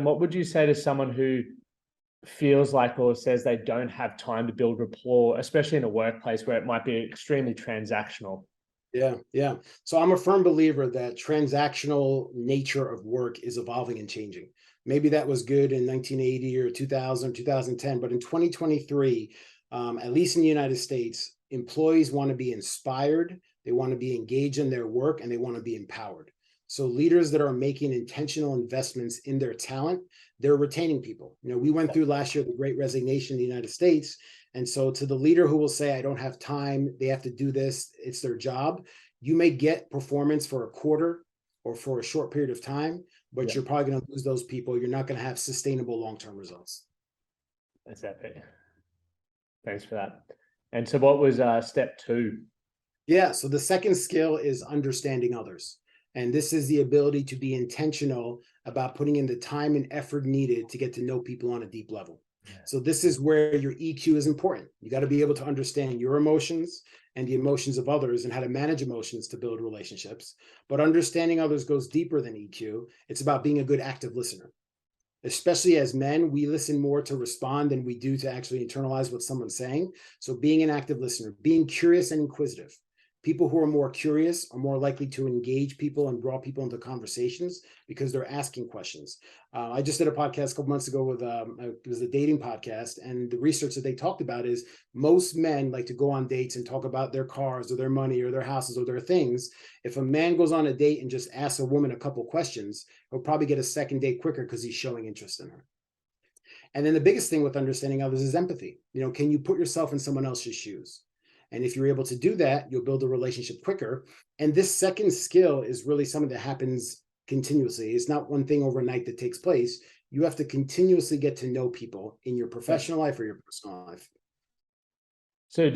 what would you say to someone who feels like or says they don't have time to build rapport, especially in a workplace where it might be extremely transactional? Yeah. So I'm a firm believer that transactional nature of work is evolving and changing. Maybe that was good in 1980 or 2000, 2010, but in 2023, at least in the United States, employees want to be inspired, they want to be engaged in their work, and they want to be empowered. So leaders that are making intentional investments in their talent, they're retaining people. We went through last year the Great Resignation in the United States. And so to the leader who will say, I don't have time, they have to do this, it's their job, you may get performance for a quarter or for a short period of time, but you're probably going to lose those people. You're not going to have sustainable long-term results. That's epic. Thanks for that. And so what was step 2? Yeah, so the second skill is understanding others. And this is the ability to be intentional about putting in the time and effort needed to get to know people on a deep level. So this is where your EQ is important. You got to be able to understand your emotions and the emotions of others and how to manage emotions to build relationships. But understanding others goes deeper than EQ. It's about being a good active listener. Especially as men, we listen more to respond than we do to actually internalize what someone's saying. So being an active listener, being curious and inquisitive. People who are more curious are more likely to engage people and draw people into conversations because they're asking questions. I just did a podcast a couple months ago with it was a dating podcast, and the research that they talked about is most men like to go on dates and talk about their cars or their money or their houses or their things. If a man goes on a date and just asks a woman a couple questions, he'll probably get a second date quicker because he's showing interest in her. And then the biggest thing with understanding others is empathy. Can you put yourself in someone else's shoes? And if you're able to do that, you'll build a relationship quicker. And this second skill is really something that happens continuously. It's not one thing overnight that takes place. You have to continuously get to know people in your professional life or your personal life.